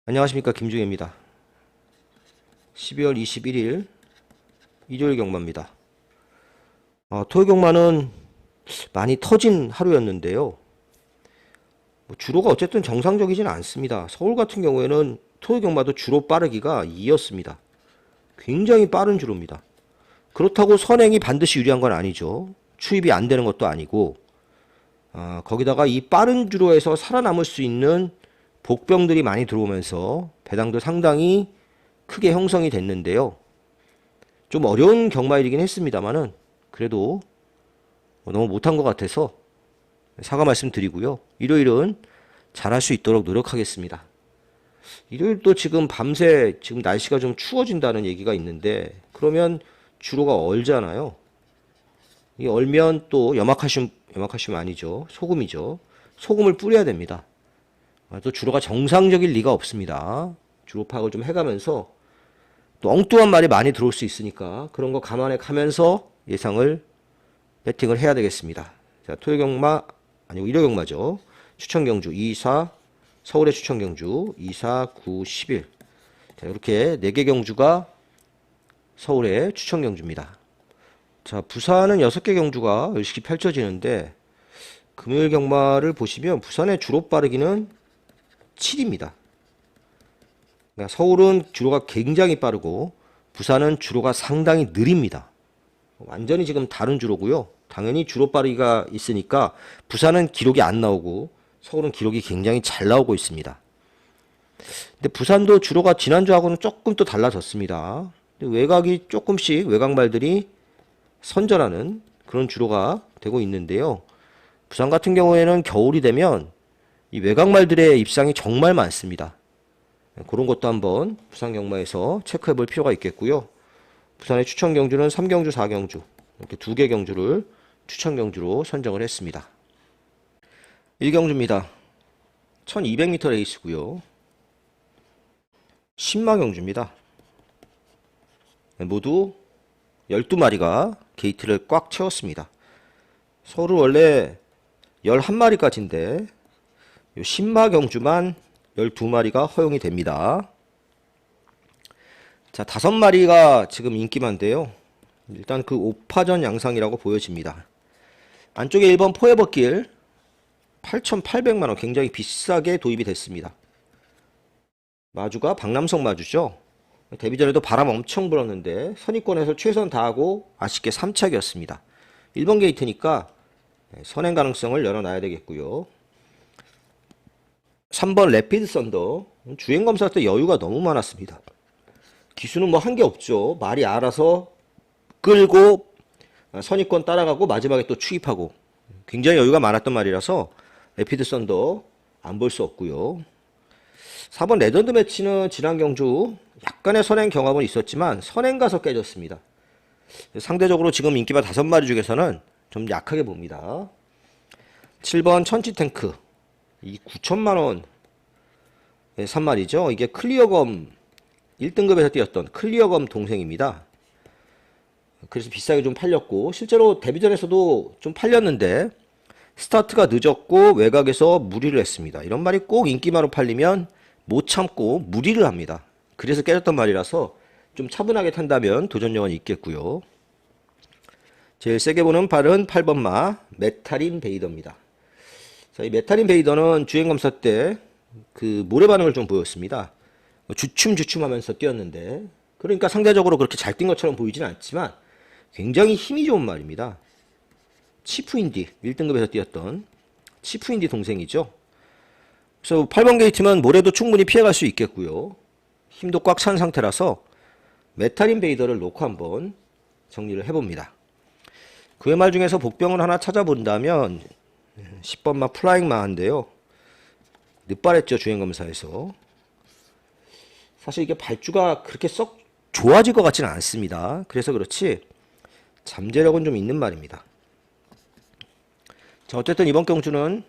안녕하십니까, 김중혜입니다. 12월 21일 일요일 경마입니다. 토요 경마는 많이 터진 하루였는데요. 주로가 어쨌든 정상적이진 않습니다. 서울 같은 경우에는 토요 경마도 주로 빠르기가 2였습니다. 굉장히 빠른 주로입니다. 그렇다고 선행이 반드시 유리한 건 아니죠. 추입이 안 되는 것도 아니고, 거기다가 이 빠른 주로에서 살아남을 수 있는 복병들이 많이 들어오면서 배당도 상당히 크게 형성이 됐는데요. 좀 어려운 경마일이긴 했습니다만은 그래도 너무 못한 것 같아서 사과 말씀드리고요. 일요일은 잘할 수 있도록 노력하겠습니다. 일요일도 지금 밤새 지금 날씨가 좀 추워진다는 얘기가 있는데 그러면 주로가 얼잖아요. 이 얼면 또 염화칼슘 아니죠. 소금이죠. 소금을 뿌려야 됩니다. 또 주로가 정상적일 리가 없습니다. 주로 파악을 좀 해가면서 또 엉뚱한 말이 많이 들어올 수 있으니까 그런 거 감안해 가면서 예상을 배팅을 해야 되겠습니다. 자, 토요 경마 아니고 일요 경마죠. 추천 경주 2, 4 서울의 추천 경주 2, 4, 9, 11. 자, 이렇게 4개 경주가 서울의 추천 경주입니다. 자, 부산은 6개 경주가 열심히 펼쳐지는데 금요일 경마를 보시면 부산의 주로 빠르기는 7입니다. 그러니까 서울은 주로가 굉장히 빠르고 부산은 주로가 상당히 느립니다. 완전히 지금 다른 주로고요. 당연히 주로 빠르기가 있으니까 부산은 기록이 안 나오고 서울은 기록이 굉장히 잘 나오고 있습니다. 근데 부산도 주로가 지난주하고는 조금 또 달라졌습니다. 외곽이 조금씩 외곽말들이 선전하는 그런 주로가 되고 있는데요. 부산 같은 경우에는 겨울이 되면 이 외곽말들의 입상이 정말 많습니다. 그런 것도 한번 부산 경마에서 체크해 볼 필요가 있겠고요. 부산의 추천 경주는 3경주, 4경주 이렇게 2개 경주를 추천 경주로 선정을 했습니다. 1경주입니다. 1200m 레이스고요. 신마 경주입니다. 모두 12마리가 게이트를 꽉 채웠습니다. 서울은 원래 11마리까지인데 요 신마 경주만 12마리가 허용이 됩니다. 자, 5마리가 지금 인기만데요. 일단 그 5파전 양상이라고 보여집니다. 안쪽에 1번 포에버길 8,800만원 굉장히 비싸게 도입이 됐습니다. 마주가 박남성 마주죠. 데뷔 전에도 바람 엄청 불었는데 선입권에서 최선 다하고 아쉽게 3착이었습니다. 1번 게이트니까 선행 가능성을 열어놔야 되겠고요. 3번 레피드 썬더 주행 검사 때 여유가 너무 많았습니다. 기수는 뭐 한 게 없죠. 말이 알아서 끌고 선입권 따라가고 마지막에 또 추입하고 굉장히 여유가 많았던 말이라서 레피드 썬더 안 볼 수 없고요. 4번 레전드 매치는 지난 경주 약간의 선행 경합은 있었지만 선행 가서 깨졌습니다. 상대적으로 지금 인기바 5마리 중에서는 좀 약하게 봅니다. 7번 천지탱크 이 9천만원 산말이죠. 이게 클리어검 1등급에서 뛰었던 클리어검 동생입니다. 그래서 비싸게 좀 팔렸고 실제로 데뷔전에서도 좀 팔렸는데 스타트가 늦었고 외곽에서 무리를 했습니다. 이런 말이 꼭 인기마로 팔리면 못 참고 무리를 합니다. 그래서 깨졌던 말이라서 좀 차분하게 탄다면 도전력은 있겠고요. 제일 세게 보는 발은 8번 마 메탈인 베이더입니다. 자, 이 메탈인 베이더는 주행검사 때 그 모래 반응을 좀 보였습니다. 주춤주춤 하면서 뛰었는데 그러니까 상대적으로 그렇게 잘 뛴 것처럼 보이진 않지만 굉장히 힘이 좋은 말입니다. 치프인디 1등급에서 뛰었던 치프인디 동생이죠. 그래서 8번 게이트면 모래도 충분히 피해갈 수 있겠고요. 힘도 꽉 찬 상태라서 메탈인 베이더를 놓고 한번 정리를 해봅니다. 그의 말 중에서 복병을 하나 찾아본다면 10번마 플라잉 마인데요. 늦발했죠, 주행검사에서. 사실 이게 발주가 그렇게 썩 좋아질 것 같지는 않습니다. 그래서 그렇지 잠재력은 좀 있는 말입니다. 자, 어쨌든 이번 경주는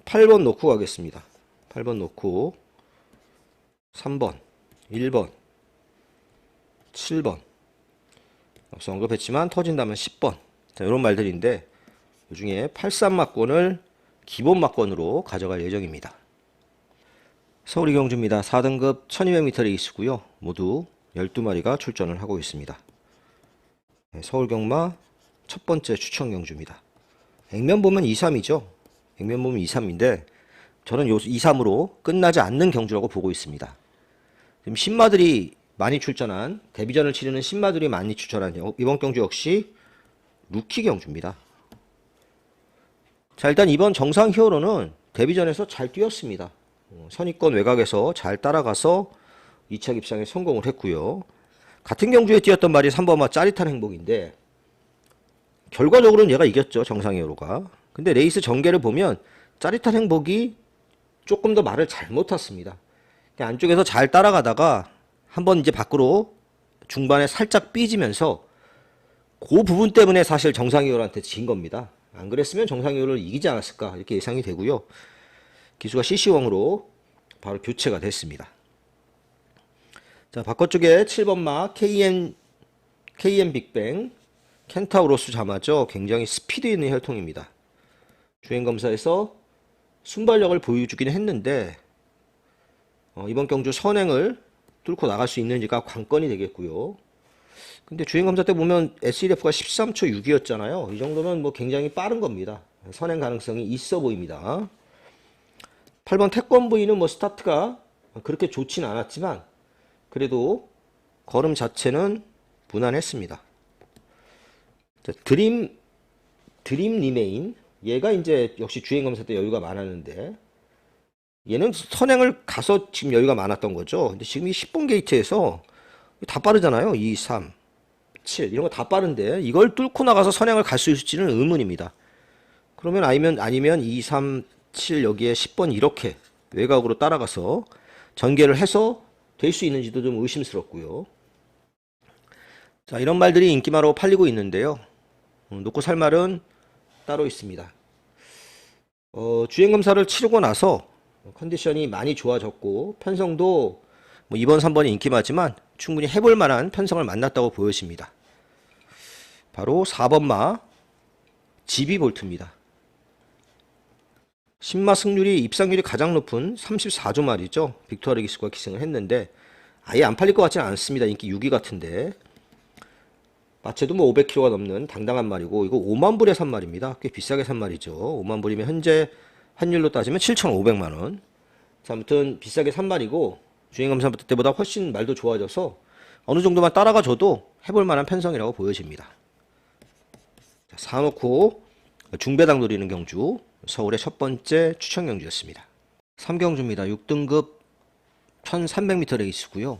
8번 놓고 가겠습니다. 8번 놓고 3번, 1번, 7번 앞서 언급했지만 터진다면 10번 자, 이런 말들인데 이 중에 83막권을 기본 막권으로 가져갈 예정입니다. 서울 이경주입니다. 4등급 1200m 레이스고요. 모두 12마리가 출전을 하고 있습니다. 서울 경마 첫 번째 추천 경주입니다. 액면 보면 2-3이죠. 액면 보면 2-3인데 저는 요 2-3으로 끝나지 않는 경주라고 보고 있습니다. 지금 신마들이 많이 출전한, 데뷔전을 치르는 신마들이 많이 출전한 이번 경주 역시 루키 경주입니다. 자, 일단 이번 정상 히어로는 데뷔전에서 잘 뛰었습니다. 선입권 외곽에서 잘 따라가서 2차 입상에 성공을 했고요. 같은 경주에 뛰었던 말이 3번마 짜릿한 행복인데 결과적으로는 얘가 이겼죠. 정상 히어로가. 근데 레이스 전개를 보면 짜릿한 행복이 조금 더 말을 잘못 탔습니다. 안쪽에서 잘 따라가다가 한번 이제 밖으로 중반에 살짝 삐지면서 그 부분 때문에 사실 정상 히어로한테 진 겁니다. 안 그랬으면 정상 히어로를 이기지 않았을까 이렇게 예상이 되고요. 기수가 CC1으로 바로 교체가 됐습니다. 자, 바깥쪽에 7번마 KM 빅뱅 켄타우로스 자마죠. 굉장히 스피드 있는 혈통입니다. 주행검사에서 순발력을 보여주긴 했는데 이번 경주 선행을 뚫고 나갈 수 있는지가 관건이 되겠고요. 근데 주행검사 때 보면 SEF가 13초 6이었잖아요. 이 정도면 뭐 굉장히 빠른 겁니다. 선행 가능성이 있어 보입니다. 8번 태권브이는 뭐 스타트가 그렇게 좋진 않았지만 그래도 걸음 자체는 무난했습니다. 자, 드림 리메인, 얘가 이제 역시 주행검사 때 여유가 많았는데 얘는 선행을 가서 지금 여유가 많았던 거죠. 근데 지금 이 10번 게이트에서 다 빠르잖아요. 2, 3, 7 이런 거 다 빠른데 이걸 뚫고 나가서 선행을 갈 수 있을지는 의문입니다. 그러면 아니면 2, 3, 7 여기에 10번 이렇게 외곽으로 따라가서 전개를 해서 될 수 있는지도 좀 의심스럽고요. 자, 이런 말들이 인기마로 팔리고 있는데요. 놓고 살 말은 따로 있습니다. 주행검사를 치르고 나서 컨디션이 많이 좋아졌고 편성도 뭐 2번, 3번이 인기마지만 충분히 해볼 만한 편성을 만났다고 보여집니다. 바로 4번마 지비볼트입니다. 신마 승률이 입상률이 가장 높은 34조 말이죠. 빅토르 기수가 기승을 했는데 아예 안 팔릴 것 같지는 않습니다. 인기 6위 같은데 마체도 뭐 500kg가 넘는 당당한 말이고 이거 5만 불에 산 말입니다. 꽤 비싸게 산 말이죠. 5만 불이면 현재 환율로 따지면 7,500만 원. 자, 아무튼 비싸게 산 말이고 주행검사 때보다 훨씬 말도 좋아져서 어느 정도만 따라가줘도 해볼 만한 편성이라고 보여집니다. 자, 사놓고 중배당 노리는 경주 서울의 첫 번째 추천 경주였습니다. 3경주입니다. 6등급 1300m 레이스고요.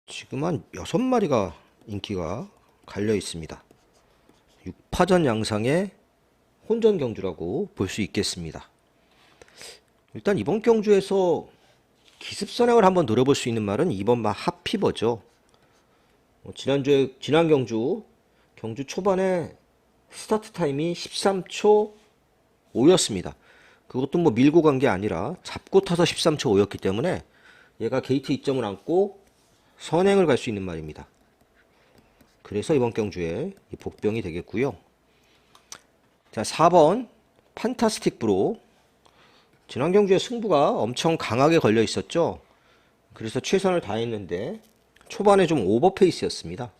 지금 한 6마리가 인기가 갈려 있습니다. 6파전 양상의 혼전 경주라고 볼 수 있겠습니다. 일단 이번 경주에서 기습 선행을 한번 노려볼 수 있는 말은 2번마 핫피버죠. 지난 경주 초반에 스타트 타임이 13초 5였습니다. 그것도 뭐 밀고 간 게 아니라 잡고 타서 13초 5였기 때문에 얘가 게이트 입점을 안고 선행을 갈 수 있는 말입니다. 그래서 이번 경주에 이 복병이 되겠고요. 자, 4번 판타스틱 브로. 지난 경주에 승부가 엄청 강하게 걸려 있었죠. 그래서 최선을 다했는데 초반에 좀 오버페이스였습니다.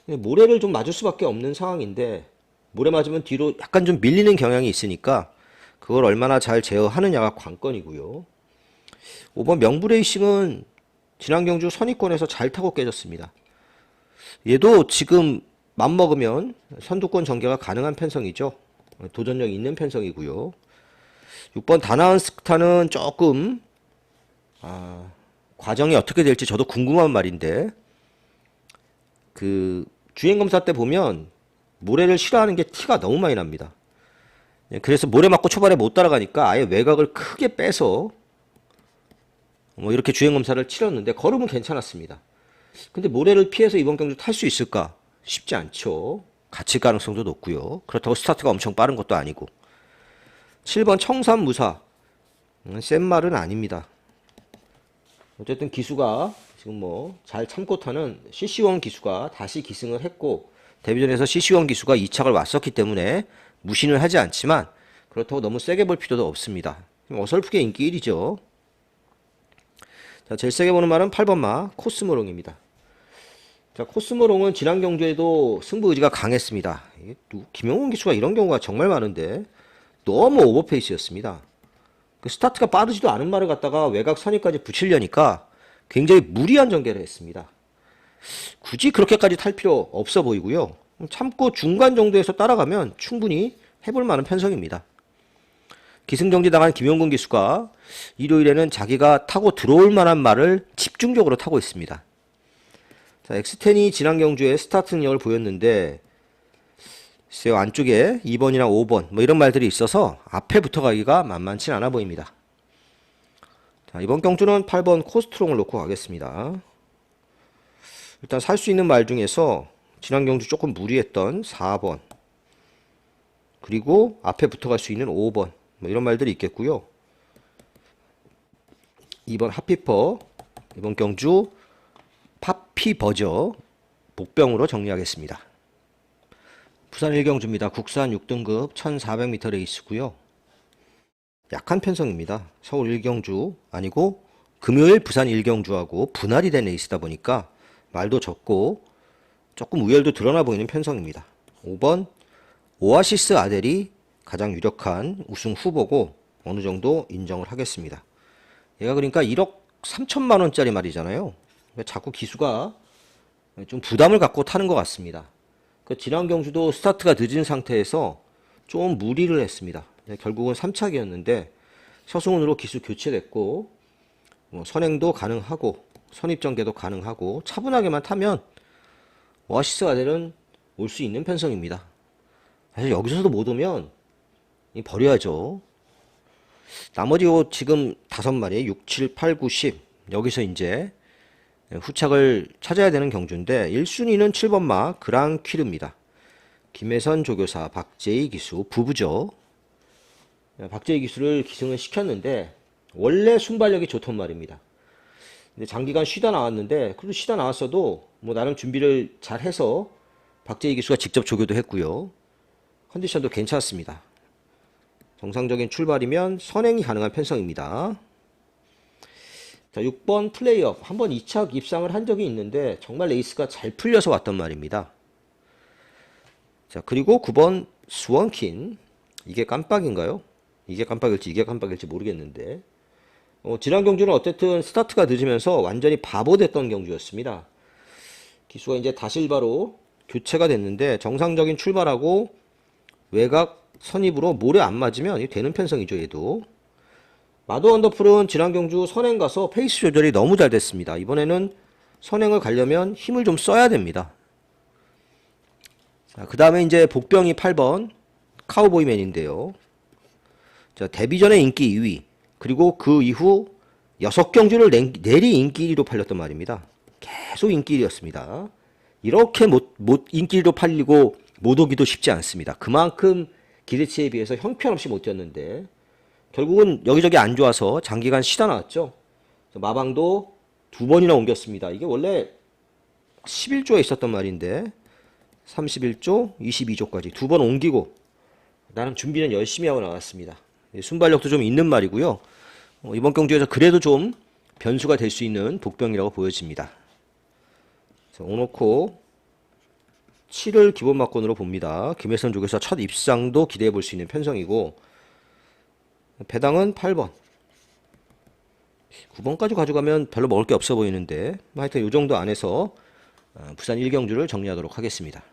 모래를 좀 맞을 수밖에 없는 상황인데 모래 맞으면 뒤로 약간 좀 밀리는 경향이 있으니까 그걸 얼마나 잘 제어하느냐가 관건이고요. 5번 명부레이싱은 지난 경주 선입권에서 잘 타고 깨졌습니다. 얘도 지금 맘먹으면 선두권 전개가 가능한 편성이죠. 도전력 있는 편성이고요. 6번 다나은 스타는 조금 과정이 어떻게 될지 저도 궁금한 말인데 그 주행검사 때 보면 모래를 싫어하는 게 티가 너무 많이 납니다. 그래서 모래 맞고 초반에 못 따라가니까 아예 외곽을 크게 빼서 뭐 이렇게 주행검사를 치렀는데 걸음은 괜찮았습니다. 근데 모래를 피해서 이번 경주 탈 수 있을까? 쉽지 않죠. 갇힐 가능성도 높고요. 그렇다고 스타트가 엄청 빠른 것도 아니고. 7번 청산무사. 센 말은 아닙니다. 어쨌든 기수가 지금 뭐 잘 참고 타는 CC1 기수가 다시 기승을 했고 데뷔전에서 CC1 기수가 2착을 왔었기 때문에 무신을 하지 않지만 그렇다고 너무 세게 볼 필요도 없습니다. 좀 어설프게 인기 1위죠. 자, 제일 세게 보는 말은 8번 마 코스모롱입니다. 자, 코스모롱은 지난 경주에도 승부 의지가 강했습니다. 김영훈 기수가 이런 경우가 정말 많은데 너무 오버페이스였습니다. 그 스타트가 빠르지도 않은 말을 갖다가 외곽 선입까지 붙이려니까 굉장히 무리한 전개를 했습니다. 굳이 그렇게까지 탈 필요 없어 보이고요. 참고 중간 정도에서 따라가면 충분히 해볼 만한 편성입니다. 기승정지 당한 김용근 기수가 일요일에는 자기가 타고 들어올 만한 말을 집중적으로 타고 있습니다. 자, 엑스텐이 지난 경주에 스타트 능력을 보였는데 글쎄요, 안쪽에 2번이나 5번 뭐 이런 말들이 있어서 앞에 붙어가기가 만만치 않아 보입니다. 자, 이번 경주는 8번 코스트롱을 놓고 가겠습니다. 일단 살 수 있는 말 중에서 지난 경주 조금 무리했던 4번 그리고 앞에 붙어갈 수 있는 5번 뭐 이런 말들이 있겠고요. 2번 핫피퍼, 이번 경주 파피버저 복병으로 정리하겠습니다. 부산 1경주입니다. 국산 6등급 1400m 레이스고요. 약한 편성입니다. 서울 1경주 아니고 금요일 부산 1경주하고 분할이 된 레이스다 보니까 말도 적고 조금 우열도 드러나 보이는 편성입니다. 5번 오아시스 아델이 가장 유력한 우승 후보고 어느 정도 인정을 하겠습니다. 얘가 그러니까 1억 3천만 원짜리 말이잖아요. 자꾸 기수가 좀 부담을 갖고 타는 것 같습니다. 지난 경주도 스타트가 늦은 상태에서 좀 무리를 했습니다. 결국은 3착이었는데 서승훈으로 기수 교체됐고 선행도 가능하고 선입전개도 가능하고 차분하게만 타면 오아시스 아델은 올 수 있는 편성입니다. 사실 여기서도 못 오면 버려야죠. 나머지 지금 5마리 6, 7, 8, 9, 10 여기서 이제 후착을 찾아야 되는 경주인데 1순위는 7번 마 그랑퀴르입니다. 김혜선 조교사 박재희 기수 부부죠. 박재희 기수를 기승을 시켰는데 원래 순발력이 좋던 말입니다. 근데 장기간 쉬다 나왔는데 그래도 쉬다 나왔어도 뭐 나름 준비를 잘 해서 박재희 기수가 직접 조교도 했고요. 컨디션도 괜찮습니다. 정상적인 출발이면 선행이 가능한 편성입니다. 자, 6번 플레이업 한번 2착 입상을 한 적이 있는데 정말 레이스가 잘 풀려서 왔단 말입니다. 자, 그리고 9번 스원킨 이게 깜빡인가요? 이게 깜빡일지 모르겠는데 지난 경주는 어쨌든 스타트가 늦으면서 완전히 바보 됐던 경주였습니다. 기수가 이제 다실바로 교체가 됐는데 정상적인 출발하고 외곽 선입으로 모래 안 맞으면 되는 편성이죠. 얘도 마도 언더풀은 지난 경주 선행 가서 페이스 조절이 너무 잘 됐습니다. 이번에는 선행을 가려면 힘을 좀 써야 됩니다. 그 다음에 이제 복병이 8번 카우보이맨인데요. 자, 데뷔전에 인기 2위 그리고 그 이후 6경주를 내리 인기 1위로 팔렸단 말입니다. 계속 인기 1위였습니다. 이렇게 인기 1위로 팔리고 못 오기도 쉽지 않습니다. 그만큼 기대치에 비해서 형편없이 못 뛰었는데 결국은 여기저기 안 좋아서 장기간 쉬다 나왔죠. 마방도 2번이나 옮겼습니다. 이게 원래 11조에 있었던 말인데 31조, 22조까지 2번 옮기고 나는 준비는 열심히 하고 나왔습니다. 순발력도 좀 있는 말이고요. 이번 경주에서 그래도 좀 변수가 될 수 있는 복병이라고 보여집니다. 오놓고 7을 기본 막건으로 봅니다. 김혜선 쪽에서 첫 입상도 기대해 볼 수 있는 편성이고 배당은 8번 9번까지 가져가면 별로 먹을 게 없어 보이는데 하여튼 이 정도 안에서 부산 1경주를 정리하도록 하겠습니다.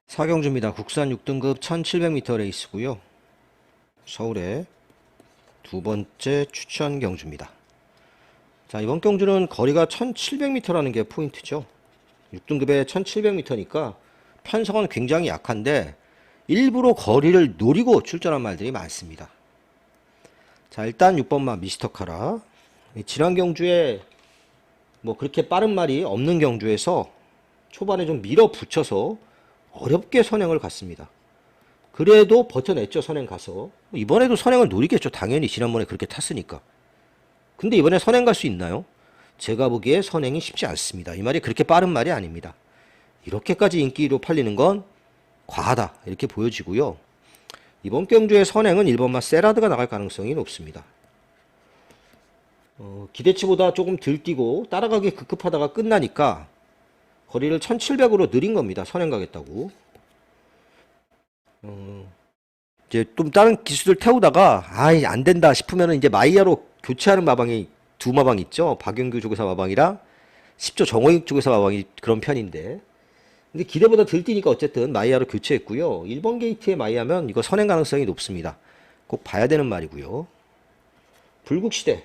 4경주입니다. 국산 6등급 1700m 레이스고요. 서울의 두 번째 추천 경주입니다. 자, 이번 경주는 거리가 1700m라는 게 포인트죠. 6등급에 1700m니까 편성은 굉장히 약한데 일부러 거리를 노리고 출전한 말들이 많습니다. 자, 일단 6번마 미스터카라 지난 경주에 뭐 그렇게 빠른 말이 없는 경주에서 초반에 좀 밀어붙여서 어렵게 선행을 갔습니다. 그래도 버텨냈죠. 선행 가서 이번에도 선행을 노리겠죠. 당연히 지난번에 그렇게 탔으니까. 근데 이번에 선행 갈 수 있나요? 제가 보기에 선행이 쉽지 않습니다. 이 말이 그렇게 빠른 말이 아닙니다. 이렇게까지 인기로 팔리는 건 과하다 이렇게 보여지고요. 이번 경주의 선행은 1번마 세라드가 나갈 가능성이 높습니다. 기대치보다 조금 들 뛰고 따라가기 급급하다가 끝나니까 거리를 1700으로 느린 겁니다. 선행 가겠다고. 이제 좀 다른 기수들 태우다가 아이 안 된다 싶으면은 이제 마이야로 교체하는 마방이 두 마방 있죠. 박영규 조교사 마방이랑 10조 정호익 조교사 마방이 그런 편인데, 근데 기대보다 들 뛰니까 어쨌든 마이야로 교체했고요. 1번 게이트에 마이야면 이거 선행 가능성이 높습니다. 꼭 봐야 되는 말이고요. 불국시대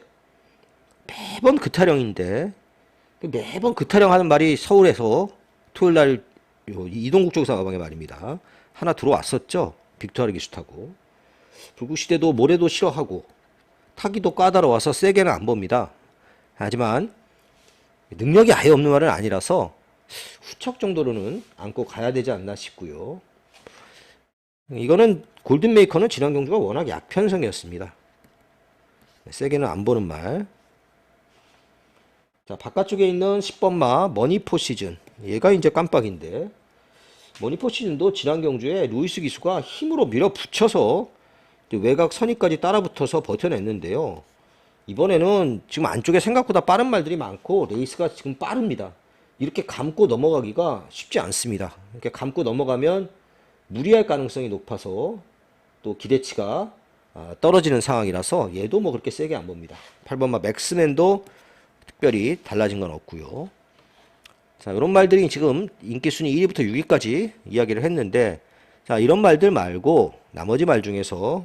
매번 그타령인데, 매번 그타령 하는 말이 서울에서 토요일날 이동국 조교사 마방의 말입니다. 하나 들어왔었죠. 빅토르 기수 타고. 불국시대도 모래도 싫어하고 타기도 까다로워서 세게는 안 봅니다. 하지만 능력이 아예 없는 말은 아니라서 후척 정도로는 안고 가야 되지 않나 싶고요. 이거는 골든메이커는 지난 경주가 워낙 약편성이었습니다. 세게는 안 보는 말. 자, 바깥쪽에 있는 10번마 머니포 시즌. 얘가 이제 깜빡인데, 머니포 시즌도 지난 경주에 루이스 기수가 힘으로 밀어붙여서 외곽 선입까지 따라붙어서 버텨냈는데요. 이번에는 지금 안쪽에 생각보다 빠른 말들이 많고 레이스가 지금 빠릅니다. 이렇게 감고 넘어가기가 쉽지 않습니다. 이렇게 감고 넘어가면 무리할 가능성이 높아서 또 기대치가 떨어지는 상황이라서 얘도 뭐 그렇게 세게 안 봅니다. 8번마 맥스맨도 특별히 달라진 건 없고요. 자, 이런 말들이 지금 인기순위 1위부터 6위까지 이야기를 했는데, 자, 이런 말들 말고 나머지 말 중에서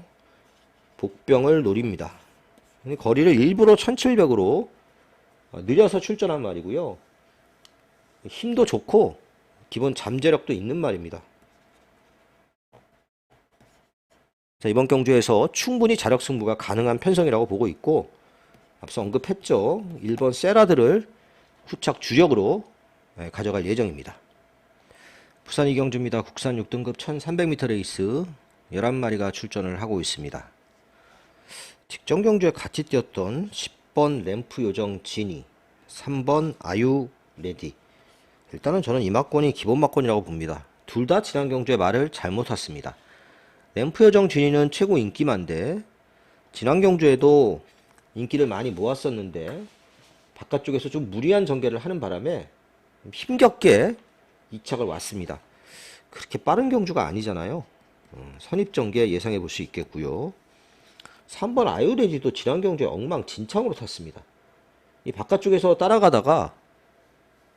복병을 노립니다. 거리를 일부러 1700으로 느려서 출전한 말이고요. 힘도 좋고 기본 잠재력도 있는 말입니다. 자, 이번 경주에서 충분히 자력 승부가 가능한 편성이라고 보고 있고, 앞서 언급했죠. 1번 세라드를 후착 주력으로 가져갈 예정입니다. 부산 이경주입니다. 국산 6등급 1300m 레이스 11마리가 출전을 하고 있습니다. 직전 경주에 같이 뛰었던 10번 램프 요정 지니, 3번 아유 레디. 일단은 저는 이 막권이 기본 막권이라고 봅니다. 둘 다 지난 경주에 말을 잘못 탔습니다. 램프 요정 지니는 최고 인기만데 지난 경주에도 인기를 많이 모았었는데 바깥쪽에서 좀 무리한 전개를 하는 바람에 힘겹게 2착을 왔습니다. 그렇게 빠른 경주가 아니잖아요. 선입 전개 예상해 볼 수 있겠고요. 3번 아유레지도 지난 경주에 엉망진창으로 탔습니다. 이 바깥쪽에서 따라가다가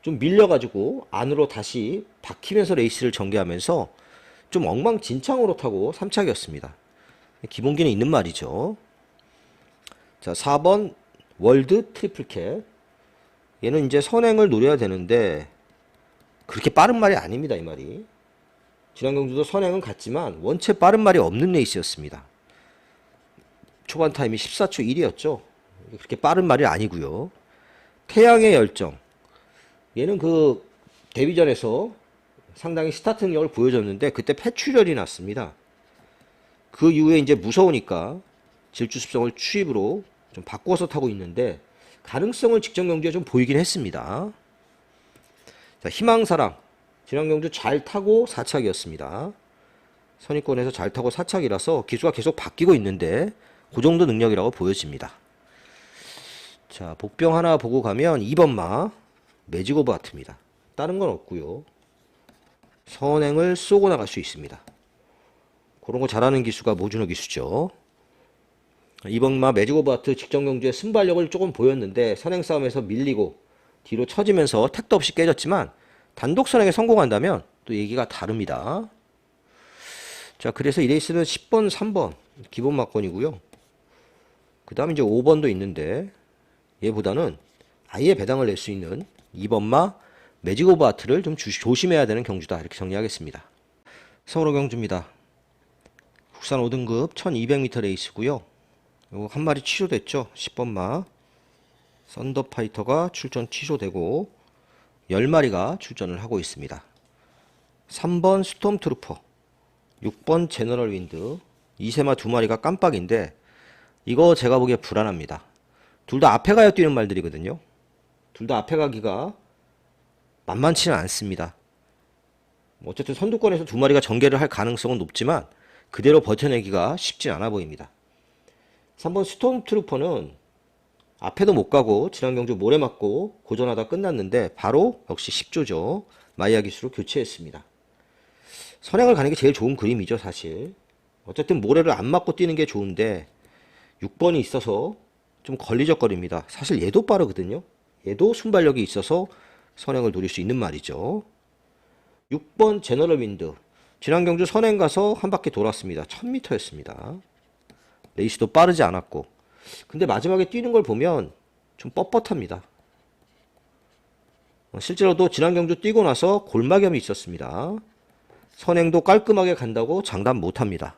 좀 밀려가지고 안으로 다시 박히면서 레이스를 전개하면서 좀 엉망진창으로 타고 3착이었습니다. 기본기는 있는 말이죠. 자, 4번 월드 트리플캣. 얘는 이제 선행을 노려야 되는데 그렇게 빠른 말이 아닙니다. 이 말이. 지난 경주도 선행은 같지만 원체 빠른 말이 없는 레이스였습니다. 초반 타임이 14초 1이었죠. 그렇게 빠른 말이 아니고요. 태양의 열정. 얘는 그 데뷔전에서 상당히 스타트 능력을 보여줬는데 그때 폐출혈이 났습니다. 그 이후에 이제 무서우니까 질주습성을 추입으로 좀 바꿔서 타고 있는데 가능성을 직전 경주에 좀 보이긴 했습니다. 자, 희망사랑. 지난 경주 잘 타고 4착이었습니다. 선입권에서 잘 타고 4착이라서 기수가 계속 바뀌고 있는데 그 정도 능력이라고 보여집니다. 자, 복병 하나 보고 가면 2번마 매직 오브 아트입니다. 다른 건 없고요. 선행을 쏘고 나갈 수 있습니다. 그런 거 잘하는 기수가 모준호 기수죠. 2번마 매직 오브 아트 직전 경주에 순발력을 조금 보였는데 선행 싸움에서 밀리고 뒤로 처지면서 택도 없이 깨졌지만 단독 선행에 성공한다면 또 얘기가 다릅니다. 자, 그래서 이 레이스는 10번, 3번 기본 막권이고요. 그 다음 이제 5번도 있는데 얘보다는 아예 배당을 낼 수 있는 2번마 매직 오브 아트를 좀 조심해야 되는 경주다. 이렇게 정리하겠습니다. 서울호 경주입니다. 국산 5등급 1200m 레이스고요. 요거 한 마리 취소됐죠. 10번마 썬더파이터가 출전 취소되고 10마리가 출전을 하고 있습니다. 3번 스톰트루퍼, 6번 제너럴 윈드, 이세마 2마리가 깜빡인데 이거 제가 보기에 불안합니다. 둘 다 앞에 가야 뛰는 말들이거든요. 둘 다 앞에 가기가 만만치는 않습니다. 어쨌든 선두권에서 2마리가 전개를 할 가능성은 높지만 그대로 버텨내기가 쉽진 않아 보입니다. 3번 스톰트루퍼는 앞에도 못 가고 지난 경주 모래 맞고 고전하다 끝났는데 바로 역시 10조죠. 마이야 기수로 교체했습니다. 선행을 가는 게 제일 좋은 그림이죠, 사실. 어쨌든 모래를 안 맞고 뛰는 게 좋은데 6번이 있어서 좀 걸리적거립니다. 사실 얘도 빠르거든요. 얘도 순발력이 있어서 선행을 노릴 수 있는 말이죠. 6번 제너럴 윈드. 지난 경주 선행 가서 한 바퀴 돌았습니다. 1000m였습니다. 레이스도 빠르지 않았고. 근데 마지막에 뛰는 걸 보면 좀 뻣뻣합니다. 실제로도 지난 경주 뛰고 나서 골마겸이 있었습니다. 선행도 깔끔하게 간다고 장담 못합니다.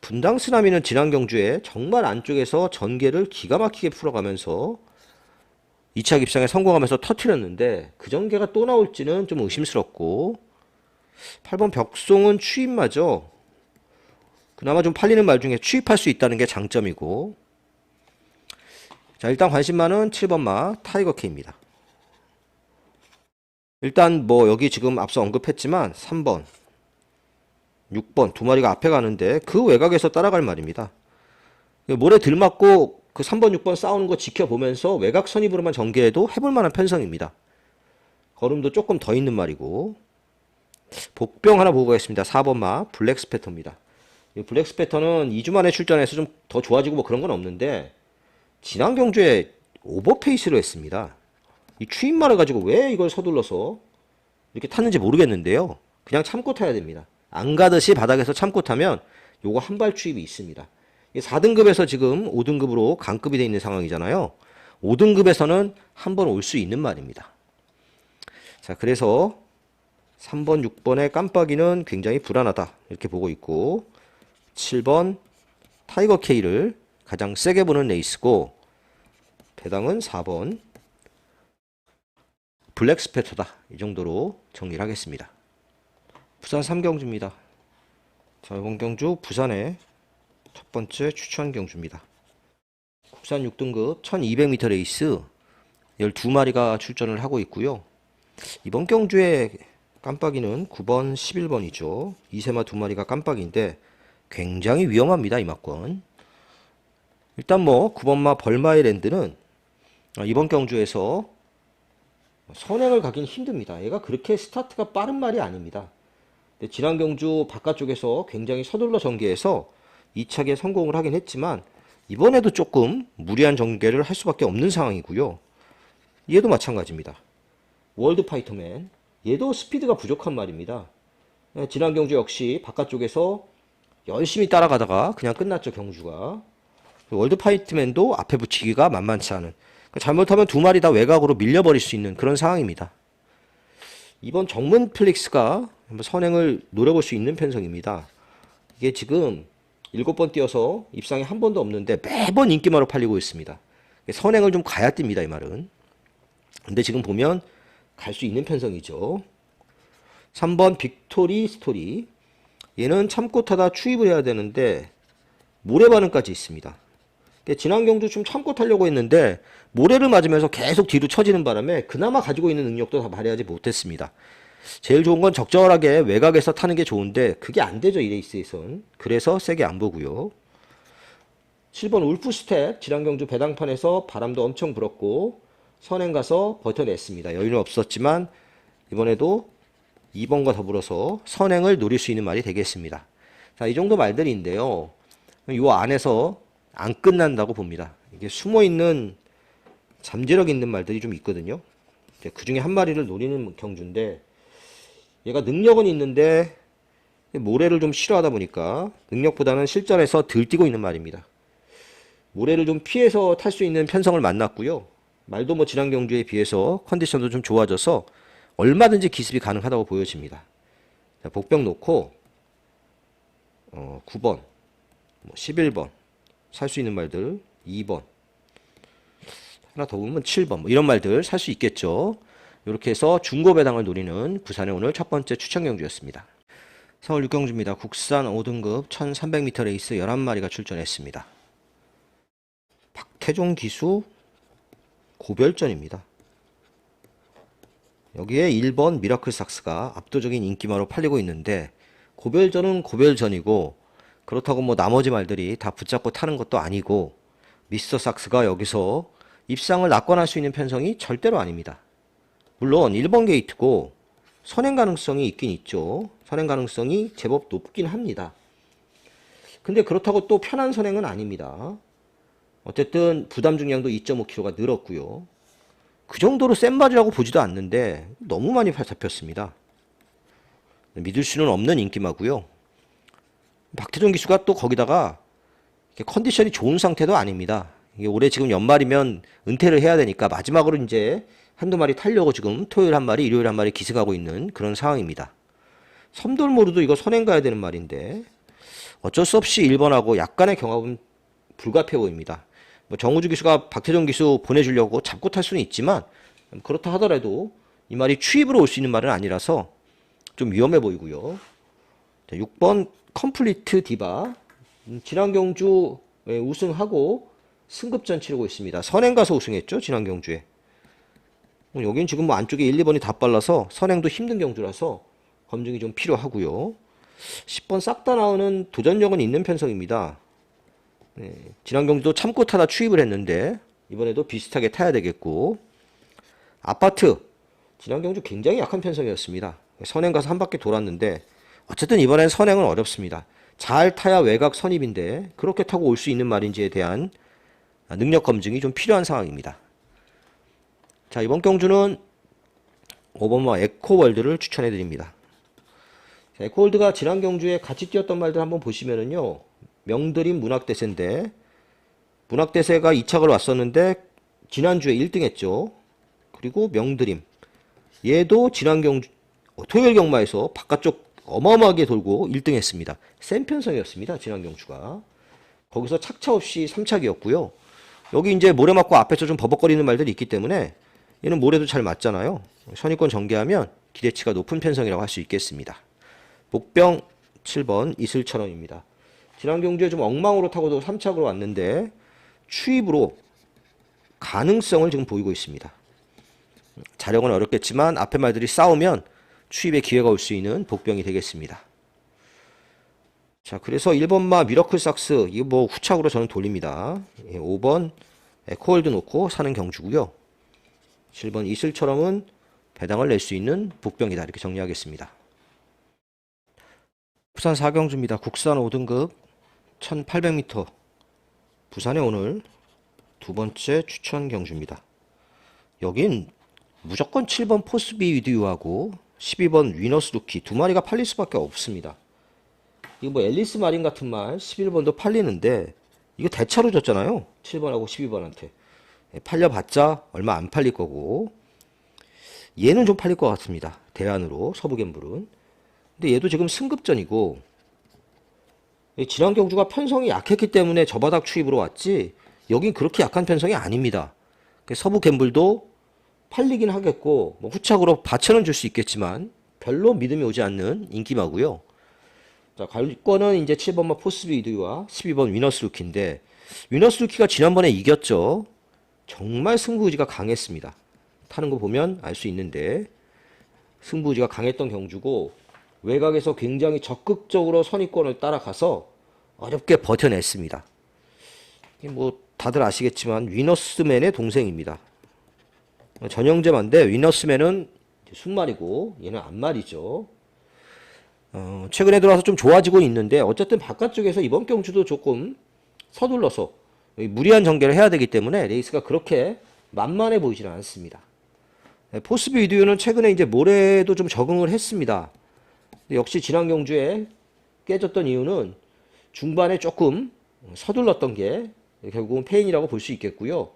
분당 쓰나미는 지난 경주에 정말 안쪽에서 전개를 기가 막히게 풀어가면서 2차 입상에 성공하면서 터트렸는데 그 전개가 또 나올지는 좀 의심스럽고 8번 벽송은 추입마죠. 그나마 좀 팔리는 말 중에 추입할 수 있다는 게 장점이고 자 일단 관심마는 7번마 타이거케입니다. 일단 뭐 여기 지금 앞서 언급했지만 3번 6번 두 마리가 앞에 가는데 그 외곽에서 따라갈 말입니다. 모래 들맞고 그 3번 6번 싸우는 거 지켜보면서 외곽 선입으로만 전개해도 해볼 만한 편성입니다. 걸음도 조금 더 있는 말이고 복병 하나 보고 가겠습니다. 4번마 블랙스패터입니다. 이 블랙스패터는 2주 만에 출전해서 좀 더 좋아지고 뭐 그런 건 없는데 지난 경주에 오버페이스로 했습니다. 이 추임말을 가지고 왜 이걸 서둘러서 이렇게 탔는지 모르겠는데요. 그냥 참고 타야 됩니다. 안 가듯이 바닥에서 참고 타면 요거 한발 추입이 있습니다. 4등급에서 지금 5등급으로 강급이 되어 있는 상황이잖아요. 5등급에서는 한 번 올 수 있는 말입니다. 자, 그래서 3번, 6번의 깜빡이는 굉장히 불안하다. 이렇게 보고 있고 7번 타이거 K를 가장 세게 보는 레이스고 배당은 4번 블랙스패터다. 이 정도로 정리를 하겠습니다. 부산 3경주입니다. 자, 이번 경주 부산의 첫 번째 추천 경주입니다. 국산 6등급 1200m 레이스 12마리가 출전을 하고 있고요. 이번 경주에 깜빡이는 9번, 11번이죠. 이세마 2마리가 깜빡인데 굉장히 위험합니다. 이 막권. 일단 뭐 9번마 벌마의 랜드는 이번 경주에서 선행을 가긴 힘듭니다. 얘가 그렇게 스타트가 빠른 말이 아닙니다. 근데 지난 경주 바깥쪽에서 굉장히 서둘러 전개해서 2차기에 성공을 하긴 했지만 이번에도 조금 무리한 전개를 할 수밖에 없는 상황이고요. 얘도 마찬가지입니다. 월드파이터맨 얘도 스피드가 부족한 말입니다. 지난 경주 역시 바깥쪽에서 열심히 따라가다가 그냥 끝났죠. 경주가. 월드파이트맨도 앞에 붙이기가 만만치 않은 잘못하면 두 마리 다 외곽으로 밀려버릴 수 있는 그런 상황입니다. 이번 정문 플릭스가 선행을 노려볼 수 있는 편성입니다. 이게 지금 7번 뛰어서 입상이 한 번도 없는데 매번 인기마로 팔리고 있습니다. 선행을 좀 가야 뜁니다. 이 말은. 근데 지금 보면 갈 수 있는 편성이죠. 3번 빅토리 스토리 얘는 참고 타다 추입을 해야 되는데 모래 반응까지 있습니다. 지난 경주 좀 참고 타려고 했는데 모래를 맞으면서 계속 뒤로 처지는 바람에 그나마 가지고 있는 능력도 다 발휘하지 못했습니다. 제일 좋은 건 적절하게 외곽에서 타는 게 좋은데 그게 안 되죠. 이 레이스에선. 그래서 세게 안 보고요. 7번 울프 스텝 지난 경주 배당판에서 바람도 엄청 불었고 선행 가서 버텨냈습니다. 여유는 없었지만 이번에도 2번과 더불어서 선행을 노릴 수 있는 말이 되겠습니다. 자, 이 정도 말들인데요. 이 안에서 안 끝난다고 봅니다. 이게 숨어있는 잠재력 있는 말들이 좀 있거든요. 그 중에 한 마리를 노리는 경주인데 얘가 능력은 있는데 모래를 좀 싫어하다 보니까 능력보다는 실전에서 들뛰고 있는 말입니다. 모래를 좀 피해서 탈 수 있는 편성을 만났고요. 말도 뭐 지난 경주에 비해서 컨디션도 좀 좋아져서 얼마든지 기습이 가능하다고 보여집니다. 자, 복병 놓고 9번, 11번 살 수 있는 말들 2번 하나 더 보면 7번 뭐 이런 말들 살 수 있겠죠. 이렇게 해서 중고 배당을 노리는 부산의 오늘 첫 번째 추천 경주였습니다. 서울 6경주입니다. 국산 5등급 1300m 레이스 11마리가 출전했습니다. 박태종 기수 고별전입니다. 여기에 1번 미라클 삭스가 압도적인 인기마로 팔리고 있는데 고별전은 고별전이고 그렇다고 뭐 나머지 말들이 다 붙잡고 타는 것도 아니고 미스터 삭스가 여기서 입상을 낙관할 수 있는 편성이 절대로 아닙니다. 물론 1번 게이트고 선행 가능성이 있긴 있죠. 선행 가능성이 제법 높긴 합니다. 근데 그렇다고 또 편한 선행은 아닙니다. 어쨌든 부담 중량도 2.5kg가 늘었고요. 그 정도로 센 말이라고 보지도 않는데 너무 많이 잡혔습니다. 믿을 수는 없는 인기마고요. 박태종 기수가 또 거기다가 컨디션이 좋은 상태도 아닙니다. 이게 올해 지금 연말이면 은퇴를 해야 되니까 마지막으로 이제 한두 마리 타려고 지금 토요일 한 마리, 일요일 한 마리 기승하고 있는 그런 상황입니다. 섬돌모르도 이거 선행 가야 되는 말인데 어쩔 수 없이 1번하고 약간의 경합은 불가피해 보입니다. 뭐 정우주 기수가 박태종 기수 보내주려고 잡고 탈 수는 있지만 그렇다 하더라도 이 말이 추입으로 올 수 있는 말은 아니라서 좀 위험해 보이고요. 자, 6번 컴플리트 디바 지난 경주 우승하고 승급전 치르고 있습니다. 선행 가서 우승했죠. 지난 경주에. 여긴 지금 뭐 안쪽에 1, 2번이 다 빨라서 선행도 힘든 경주라서 검증이 좀 필요하고요. 10번 싹 다 나오는 도전력은 있는 편성입니다. 네, 지난 경주도 참고 타다 추입을 했는데 이번에도 비슷하게 타야 되겠고 아파트 지난 경주 굉장히 약한 편성이었습니다. 선행 가서 한 바퀴 돌았는데 어쨌든 이번엔 선행은 어렵습니다. 잘 타야 외곽 선입인데 그렇게 타고 올 수 있는 말인지에 대한 능력 검증이 좀 필요한 상황입니다. 자, 이번 경주는 5번마 에코월드를 추천해 드립니다. 에코월드가 지난 경주에 같이 뛰었던 말들 한번 보시면은요. 명드림 문학대세인데 문학대세가 2착을 왔었는데 지난주에 1등 했죠. 그리고 명드림 얘도 지난 경주 토요일 경마에서 바깥쪽 어마어마하게 돌고 1등 했습니다. 센 편성이었습니다. 지난 경주가. 거기서 착차 없이 3착이었고요. 여기 이제 모래 맞고 앞에서 좀 버벅거리는 말들이 있기 때문에 얘는 모래도 잘 맞잖아요. 선입권 전개하면 기대치가 높은 편성이라고 할 수 있겠습니다. 목병 7번 이슬처럼입니다. 지난 경주에 좀 엉망으로 타고도 3착으로 왔는데 추입으로 가능성을 지금 보이고 있습니다. 자력은 어렵겠지만 앞에 말들이 싸우면 추입의 기회가 올 수 있는 복병이 되겠습니다. 자, 그래서 1번마 미러클 삭스 이거 뭐 후착으로 저는 돌립니다. 5번 에코월드 놓고 사는 경주고요. 7번 이슬처럼은 배당을 낼 수 있는 복병이다. 이렇게 정리하겠습니다. 부산 4경주입니다. 국산 5등급 1800m 부산에 오늘 두 번째 추천 경주입니다. 여긴 무조건 7번 포스비 위드유하고 12번 위너스 루키 두 마리가 팔릴 수밖에 없습니다. 이거 뭐 앨리스 마린 같은 말 11번도 팔리는데 이거 대차로 줬잖아요. 7번하고 12번한테. 팔려봤자 얼마 안 팔릴 거고 얘는 좀 팔릴 것 같습니다. 대안으로 서부갬블은. 근데 얘도 지금 승급전이고 지난 경주가 편성이 약했기 때문에 저바닥 추입으로 왔지 여긴 그렇게 약한 편성이 아닙니다. 서부갬블도 팔리긴 하겠고 뭐 후착으로 받쳐는 줄 수 있겠지만 별로 믿음이 오지 않는 인기마고요. 자, 관건은 이제 7번마 포스비 이드와 12번 위너스 루키인데 위너스 루키가 지난번에 이겼죠. 정말 승부의지가 강했습니다. 타는 거 보면 알 수 있는데 승부의지가 강했던 경주고 외곽에서 굉장히 적극적으로 선입권을 따라가서 어렵게 버텨냈습니다. 뭐 다들 아시겠지만 위너스맨의 동생입니다. 전형제만데 위너스맨은 순말이고 얘는 암말이죠. 최근에 들어와서 좀 좋아지고 있는데 어쨌든 바깥쪽에서 이번 경주도 조금 서둘러서 무리한 전개를 해야 되기 때문에 레이스가 그렇게 만만해 보이지는 않습니다. 포스비 위드유는 최근에 이제 모래도 좀 적응을 했습니다. 역시 지난 경주에 깨졌던 이유는 중반에 조금 서둘렀던 게 결국은 패인이라고 볼 수 있겠고요.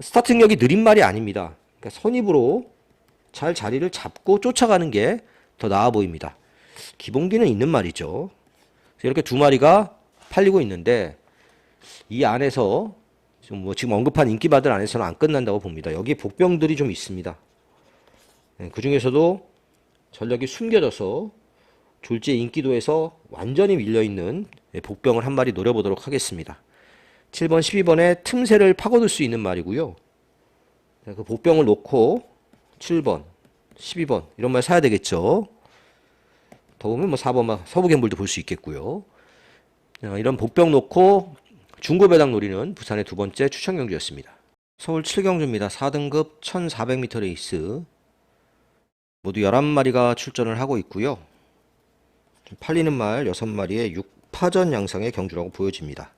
스타팅력이 느린 말이 아닙니다. 그러니까 선입으로 잘 자리를 잡고 쫓아가는 게 더 나아 보입니다. 기본기는 있는 말이죠. 이렇게 두 마리가 팔리고 있는데 이 안에서 지금 언급한 인기바들 안에서는 안 끝난다고 봅니다. 여기 복병들이 좀 있습니다. 그 중에서도 전력이 숨겨져서 졸지의 인기도에서 완전히 밀려있는 복병을 한 마리 노려보도록 하겠습니다. 7번, 12번에 틈새를 파고들 수 있는 말이고요. 그 복병을 놓고 7번, 12번 이런 말 사야 되겠죠. 더 보면 뭐 4번 서부갬블도 볼 수 있겠고요. 이런 복병 놓고 중고 배당 노리는 부산의 두 번째 추천 경주였습니다. 서울 7경주입니다. 4등급 1400m 레이스. 모두 11마리가 출전을 하고 있고요. 팔리는 말 6마리의 6파전 양상의 경주라고 보여집니다.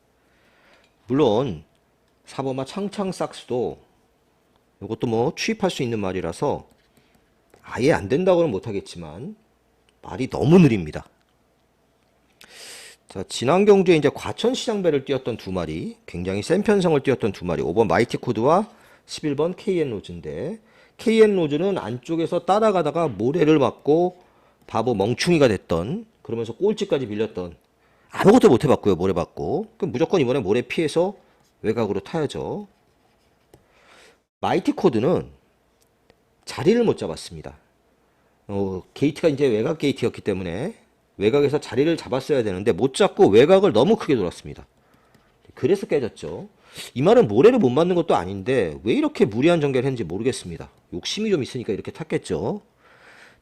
물론 4번마 창창삭스도 이것도 뭐 취입할 수 있는 말이라서 아예 안 된다고는 못하겠지만 말이 너무 느립니다. 자, 지난 경주에 이제 과천시장배를 뛰었던 두 마리, 굉장히 센 편성을 뛰었던 두 마리, 5번 마이티코드와 11번 KN로즈인데, KN로즈는 안쪽에서 따라가다가 모래를 맞고 바보 멍충이가 됐던, 그러면서 꼴찌까지 밀렸던, 아무것도 못 해봤고요, 모래 맞고. 그럼 무조건 이번에 모래 피해서 외곽으로 타야죠. 마이티코드는 자리를 못 잡았습니다. 게이트가 이제 외곽 게이트였기 때문에 외곽에서 자리를 잡았어야 되는데 못 잡고 외곽을 너무 크게 돌았습니다. 그래서 깨졌죠. 이 말은 모래를 못 맞는 것도 아닌데 왜 이렇게 무리한 전개를 했는지 모르겠습니다. 욕심이 좀 있으니까 이렇게 탔겠죠.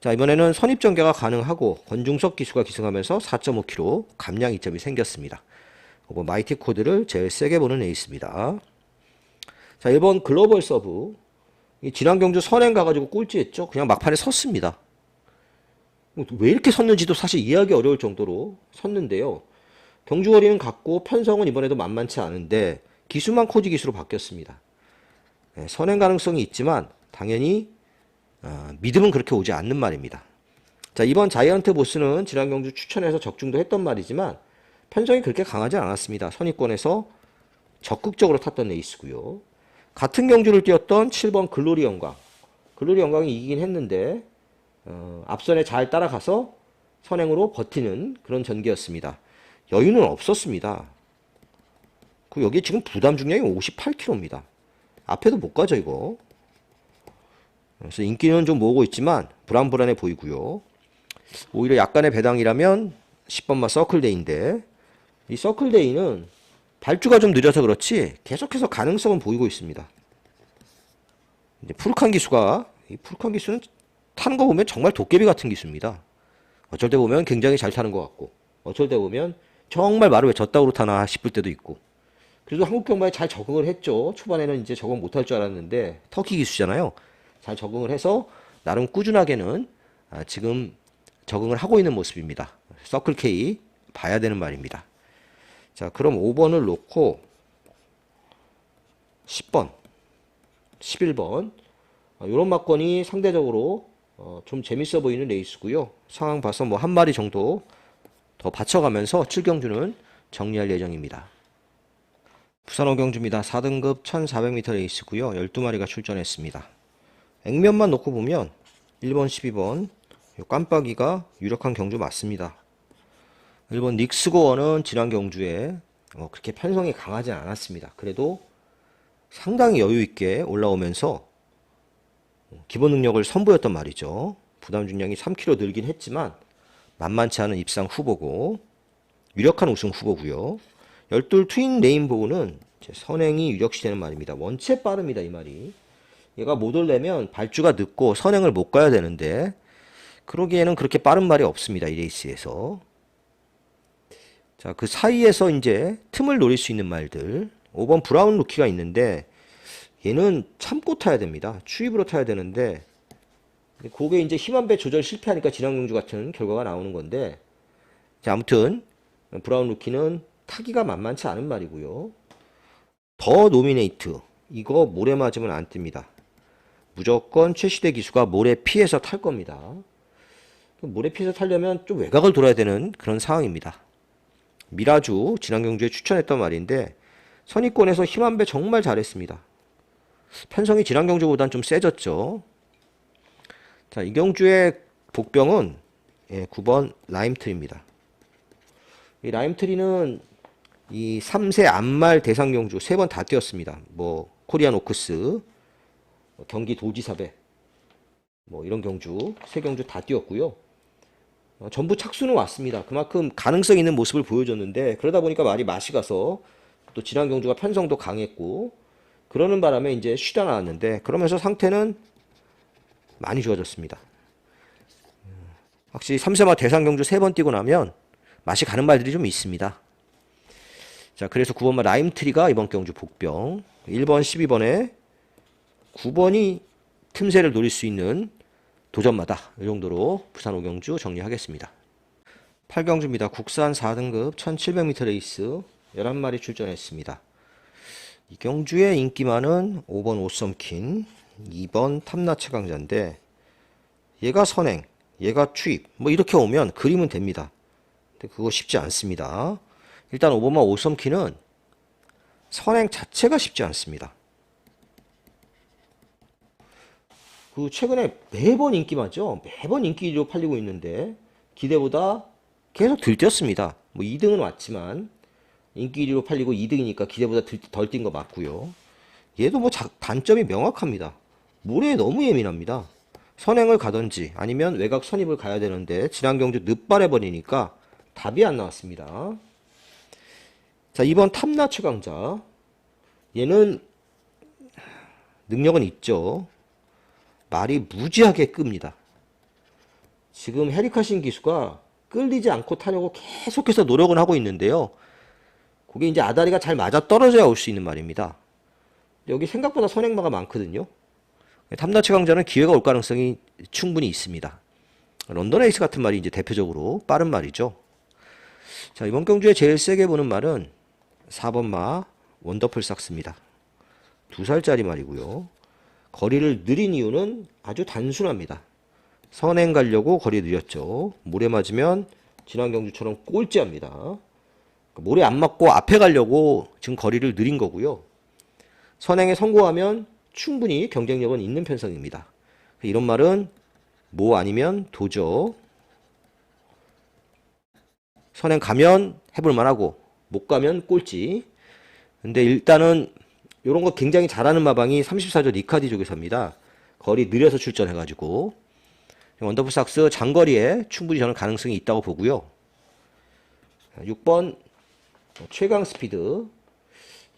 자, 이번에는 선입전개가 가능하고 권중석 기수가 기승하면서 4.5km 감량 이점이 생겼습니다. 마이티 코드를 제일 세게 보는 에이스입니다. 자, 1번 글로벌 서브. 지난 경주 선행 가가지고 꼴찌했죠. 그냥 막판에 섰습니다. 왜 이렇게 섰는지도 사실 이해하기 어려울 정도로 섰는데요. 경주거리는 같고 편성은 이번에도 만만치 않은데 기수만 코지 기수로 바뀌었습니다. 네, 선행 가능성이 있지만 당연히 믿음은 그렇게 오지 않는 말입니다. 자, 이번 자이언트 보스는 지난 경주 추천해서 적중도 했던 말이지만 편성이 그렇게 강하지 않았습니다. 선입권에서 적극적으로 탔던 에이스고요. 같은 경주를 뛰었던 7번 글로리 영광. 글로리 영광이 이기긴 했는데 앞선에 잘 따라가서 선행으로 버티는 그런 전개였습니다. 여유는 없었습니다. 여기 지금 부담 중량이 58kg입니다. 앞에도 못 가죠, 이거. 그래서 인기는 좀 모으고 있지만 불안불안해 보이고요. 오히려 약간의 배당이라면 10번마 서클데이인데 이 서클데이는 발주가 좀 느려서 그렇지 계속해서 가능성은 보이고 있습니다. 이제 푸르칸 기수가 이 푸르칸 기수는 타는 거 보면 정말 도깨비 같은 기수입니다. 어쩔 때 보면 굉장히 잘 타는 것 같고 어쩔 때 보면 정말 말을 왜 졌다고 타나 싶을 때도 있고 그래도 한국 경마에 잘 적응을 했죠. 초반에는 이제 적응 못할 줄 알았는데 터키 기수잖아요. 잘 적응을 해서 나름 꾸준하게는 지금 적응을 하고 있는 모습입니다. 서클 K 봐야 되는 말입니다. 자, 그럼 5번을 놓고 10번, 11번 이런 막건이 상대적으로 좀 재밌어 보이는 레이스고요. 상황 봐서 뭐 한 마리 정도 더 받쳐가면서 7경주는 정리할 예정입니다. 부산 5경주입니다. 4등급 1400m 레이스고요. 12마리가 출전했습니다. 액면만 놓고 보면 1번, 12번 깜빡이가 유력한 경주 맞습니다. 1번 닉스고어는 지난 경주에 그렇게 편성이 강하지 않았습니다. 그래도 상당히 여유있게 올라오면서 기본 능력을 선보였단 말이죠. 부담 중량이 3kg 늘긴 했지만 만만치 않은 입상 후보고 유력한 우승 후보고요. 12 트윈 레인보우는 선행이 유력시 되는 말입니다. 원체 빠릅니다, 이 말이. 얘가 못 올려면 발주가 늦고 선행을 못 가야 되는데 그러기에는 그렇게 빠른 말이 없습니다, 이 레이스에서. 자, 그 사이에서 이제 틈을 노릴 수 있는 말들. 5번 브라운 루키가 있는데 얘는 참고 타야 됩니다. 추입으로 타야 되는데 그게 이제 힘한배 조절 실패하니까 지난 경주 같은 결과가 나오는 건데 자, 아무튼 브라운 루키는 타기가 만만치 않은 말이고요. 더 노미네이트 이거 모래 맞으면 안 뜹니다. 무조건 최시대 기수가 모래 피해서 탈 겁니다. 모래 피해서 타려면 좀 외곽을 돌아야 되는 그런 상황입니다. 미라주 지난 경주에 추천했던 말인데 선입권에서 힘한배 정말 잘했습니다. 편성이 지난 경주보단 좀 세졌죠. 자, 이 경주의 복병은 9번 라임트리입니다. 이 라임트리는 이 3세 안말 대상 경주 3번 다 뛰었습니다. 뭐 코리안 오크스, 경기 도지사배, 뭐 이런 경주 3경주 다 뛰었고요. 전부 착수는 왔습니다. 그만큼 가능성 있는 모습을 보여줬는데 그러다 보니까 말이 맛이 가서 또 지난 경주가 편성도 강했고 그러는 바람에 이제 쉬다 나왔는데 그러면서 상태는 많이 좋아졌습니다. 확실히 3세마 대상경주 3번 뛰고 나면 맛이 가는 말들이 좀 있습니다. 자, 그래서 9번마 라임트리가 이번 경주 복병, 1번, 12번에 9번이 틈새를 노릴 수 있는 도전마다 이 정도로 부산 5경주 정리하겠습니다. 8경주입니다. 국산 4등급 1700m 레이스 11마리 출전했습니다. 이 경주의 인기 많은 5번 오썸킨, 2번 탐나 최강자인데 얘가 선행, 얘가 추입 뭐 이렇게 오면 그림은 됩니다. 근데 그거 쉽지 않습니다. 일단 5번마 오썸킨은 선행 자체가 쉽지 않습니다. 그 최근에 매번 인기 많죠. 매번 인기로 팔리고 있는데 기대보다 계속 들뛰었습니다. 뭐 2등은 왔지만 인기 1위로 팔리고 2등이니까 기대보다 덜 뛴 거 맞고요. 얘도 뭐 단점이 명확합니다. 모래에 너무 예민합니다. 선행을 가든지 아니면 외곽 선입을 가야 되는데 지난 경주 늦발해 버리니까 답이 안 나왔습니다. 자, 이번 탐나 최강자, 얘는 능력은 있죠. 말이 무지하게 끕니다. 지금 헤리카신 기수가 끌리지 않고 타려고 계속해서 노력은 하고 있는데요. 그게 이제 아다리가 잘 맞아 떨어져야 올 수 있는 말입니다. 여기 생각보다 선행마가 많거든요. 탐나 최강자는 기회가 올 가능성이 충분히 있습니다. 런던 에이스 같은 말이 이제 대표적으로 빠른 말이죠. 자, 이번 경주에 제일 세게 보는 말은 4번마 원더풀 삭스입니다. 2살짜리 말이고요. 거리를 느린 이유는 아주 단순합니다. 선행 가려고 거리 느렸죠. 모래 맞으면 지난 경주처럼 꼴찌합니다. 모래 안 맞고 앞에 가려고 지금 거리를 느린 거고요. 선행에 성공하면 충분히 경쟁력은 있는 편성입니다. 이런 말은 뭐 아니면 도죠. 선행 가면 해볼 만하고 못 가면 꼴찌. 근데 일단은 이런 거 굉장히 잘하는 마방이 34조 니카디 쪽에서입니다. 거리 느려서 출전해가지고 원더풀 삭스 장거리에 충분히 저는 가능성이 있다고 보고요. 6번 최강 스피드,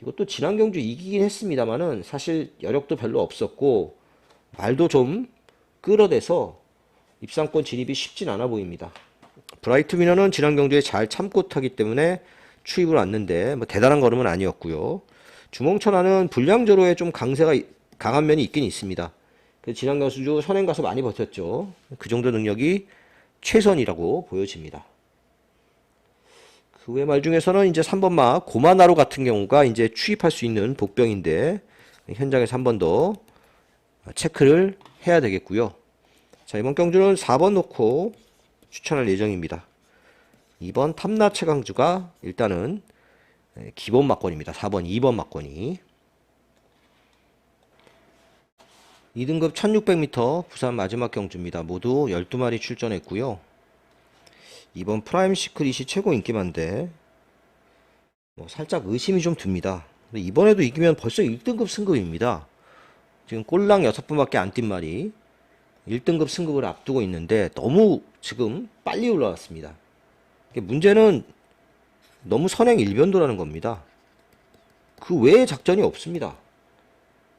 이것도 지난 경주 이기긴 했습니다만은 사실 여력도 별로 없었고 말도 좀 끌어대서 입상권 진입이 쉽진 않아 보입니다. 브라이트 위너는 지난 경주에 잘 참고 타기 때문에 추입을 왔는데 뭐 대단한 걸음은 아니었고요. 주몽천하는 불량저로에 좀 강한 면이 있긴 있습니다. 지난 경주 선행 가서 많이 버텼죠. 그 정도 능력이 최선이라고 보여집니다. 그 외 말 중에서는 이제 3번마 고마나루 같은 경우가 이제 추입할 수 있는 복병인데 현장에서 한 번 더 체크를 해야 되겠고요. 자, 이번 경주는 4번 놓고 추천할 예정입니다. 2번 탐나 최강주가 일단은 기본 막권입니다. 4번, 2번 막권이. 2등급 1600m 부산 마지막 경주입니다. 모두 12마리 출전했고요. 이번 프라임 시크릿이 최고 인기만데 뭐 살짝 의심이 좀 듭니다. 이번에도 이기면 벌써 1등급 승급입니다. 지금 꼴랑 6분밖에 안 뛴 말이 1등급 승급을 앞두고 있는데 너무 지금 빨리 올라왔습니다. 문제는 너무 선행 일변도라는 겁니다. 그 외에 작전이 없습니다.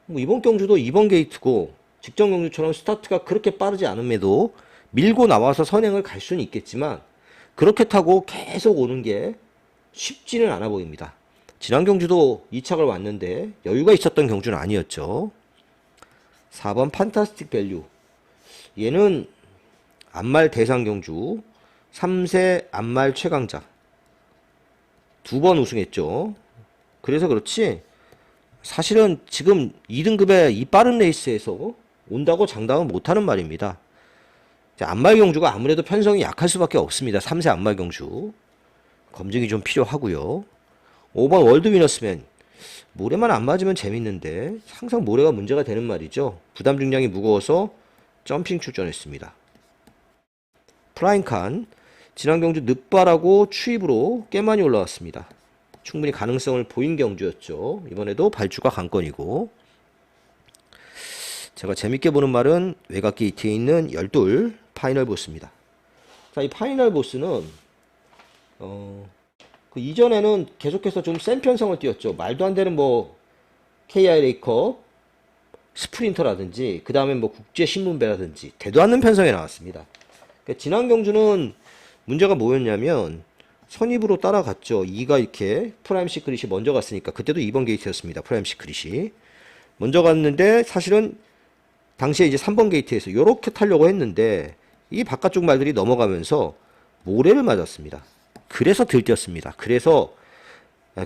뭐 이번 경주도 2번 게이트고 직전 경주처럼 스타트가 그렇게 빠르지 않음에도 밀고 나와서 선행을 갈 수는 있겠지만 그렇게 타고 계속 오는 게 쉽지는 않아 보입니다. 지난 경주도 2착을 왔는데 여유가 있었던 경주는 아니었죠. 4번 판타스틱 밸류, 얘는 안말 대상 경주 3세 안말 최강자 2번 우승했죠. 그래서 그렇지 사실은 지금 2등급의 이 빠른 레이스에서 온다고 장담은 못하는 말입니다. 안말 경주가 아무래도 편성이 약할 수밖에 없습니다. 3세 안말 경주 검증이 좀 필요하고요. 5번 월드 위너스맨, 모래만 안 맞으면 재밌는데 항상 모래가 문제가 되는 말이죠. 부담 중량이 무거워서 점핑 출전했습니다. 프라인칸, 지난 경주 늦발하고 추입으로 꽤 많이 올라왔습니다. 충분히 가능성을 보인 경주였죠. 이번에도 발주가 관건이고, 제가 재밌게 보는 말은 외곽 게이트에 있는 12 파이널 보스입니다. 자, 이 파이널 보스는 그 이전에는 계속해서 좀 센 편성을 띄었죠. 말도 안 되는 뭐 KIA컵 스프린터라든지 그 다음에 뭐 국제신문배라든지 되도 않는 편성에 나왔습니다. 그러니까 지난 경주는 문제가 뭐였냐면 선입으로 따라갔죠. 2가 이렇게 프라임 시크릿이 먼저 갔으니까 그때도 2번 게이트였습니다. 프라임 시크릿이 먼저 갔는데 사실은 당시에 이제 3번 게이트에서 이렇게 타려고 했는데 이 바깥쪽 말들이 넘어가면서 모래를 맞았습니다. 그래서 들뛰었습니다. 그래서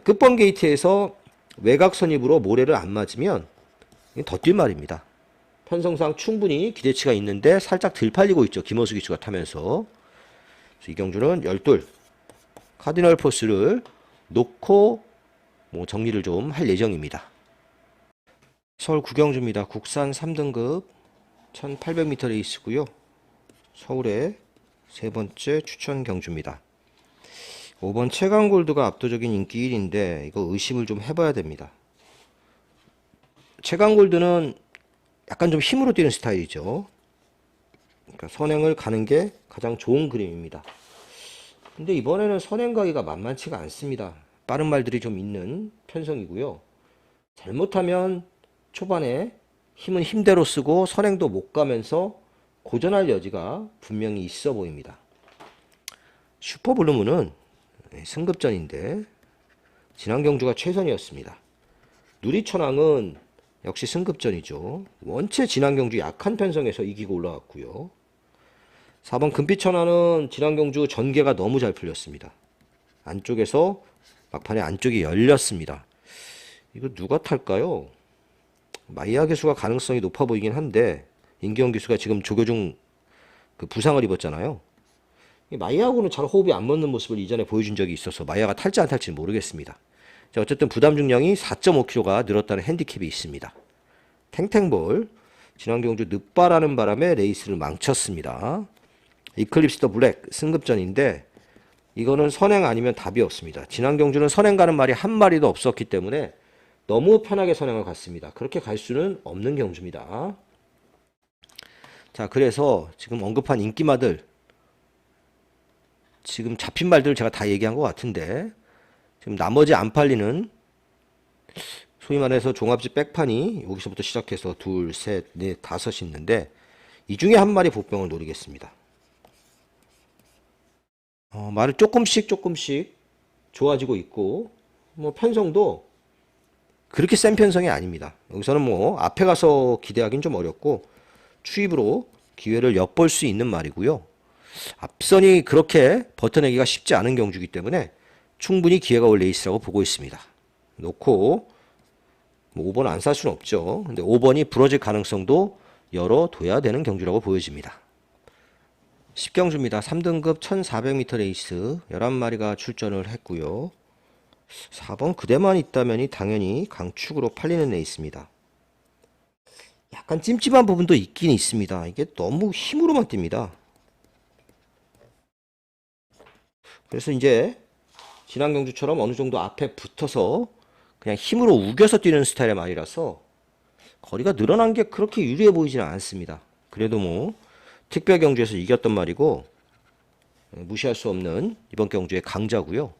끝번 게이트에서 외곽 선입으로 모래를 안 맞으면 더 뛸 말입니다. 편성상 충분히 기대치가 있는데 살짝 들 팔리고 있죠. 김호수 기수가 타면서. 그래서 이 경주는 12 카디널 포스를 놓고 뭐 정리를 좀 할 예정입니다. 서울 구경주입니다. 국산 3등급 1800m 레이스고요. 서울의 세 번째 추천 경주입니다. 5번 최강골드가 압도적인 인기 1인데 이거 의심을 좀 해봐야 됩니다. 최강골드는 약간 좀 힘으로 뛰는 스타일이죠. 그러니까 선행을 가는 게 가장 좋은 그림입니다. 근데 이번에는 선행 가기가 만만치가 않습니다. 빠른 말들이 좀 있는 편성이고요. 잘못하면 초반에 힘은 힘대로 쓰고 선행도 못 가면서 고전할 여지가 분명히 있어 보입니다. 슈퍼블루문은 승급전인데 지난 경주가 최선이었습니다. 누리천왕은 역시 승급전이죠. 원체 지난 경주 약한 편성에서 이기고 올라왔고요. 4번 금빛천왕은 지난 경주 전개가 너무 잘 풀렸습니다. 안쪽에서 막판에 안쪽이 열렸습니다. 이거 누가 탈까요? 마이야 기수가 가능성이 높아 보이긴 한데 임기영 기수가 지금 조교중 그 부상을 입었잖아요. 마이야하고는 잘 호흡이 안 맞는 모습을 이전에 보여준 적이 있어서 마이야가 탈지 안 탈지는 모르겠습니다. 자, 어쨌든 부담 중량이 4.5kg가 늘었다는 핸디캡이 있습니다. 탱탱볼 지난 경주 늑바라는 바람에 레이스를 망쳤습니다. 이클립스 더 블랙 승급전인데 이거는 선행 아니면 답이 없습니다. 지난 경주는 선행 가는 말이 한 마리도 없었기 때문에 너무 편하게 선행을 갔습니다. 그렇게 갈 수는 없는 경주입니다. 자, 그래서 지금 언급한 인기마들 지금 잡힌 말들을 제가 다 얘기한 것 같은데 지금 나머지 안 팔리는 소위 말해서 종합집 백판이 여기서부터 시작해서 둘, 셋, 넷, 다섯이 있는데 이 중에 한 마리 복병을 노리겠습니다. 말을 조금씩 좋아지고 있고 뭐 편성도 그렇게 센 편성이 아닙니다. 여기서는 뭐 앞에 가서 기대하기는 좀 어렵고 추입으로 기회를 엿볼 수 있는 말이고요. 앞선이 그렇게 버텨내기가 쉽지 않은 경주이기 때문에 충분히 기회가 올 레이스라고 보고 있습니다. 놓고 뭐 5번 안 살 수는 없죠. 근데 5번이 부러질 가능성도 열어둬야 되는 경주라고 보여집니다. 10경주입니다. 3등급 1400m 레이스 11마리가 출전을 했고요. 4번 그대만 있다면이 당연히 강축으로 팔리는 레이스입니다. 약간 찜찜한 부분도 있긴 있습니다. 이게 너무 힘으로만 뜁니다. 그래서 이제 지난 경주처럼 어느 정도 앞에 붙어서 그냥 힘으로 우겨서 뛰는 스타일의 말이라서 거리가 늘어난 게 그렇게 유리해 보이지는 않습니다. 그래도 뭐 특별 경주에서 이겼던 말이고 무시할 수 없는 이번 경주의 강자고요.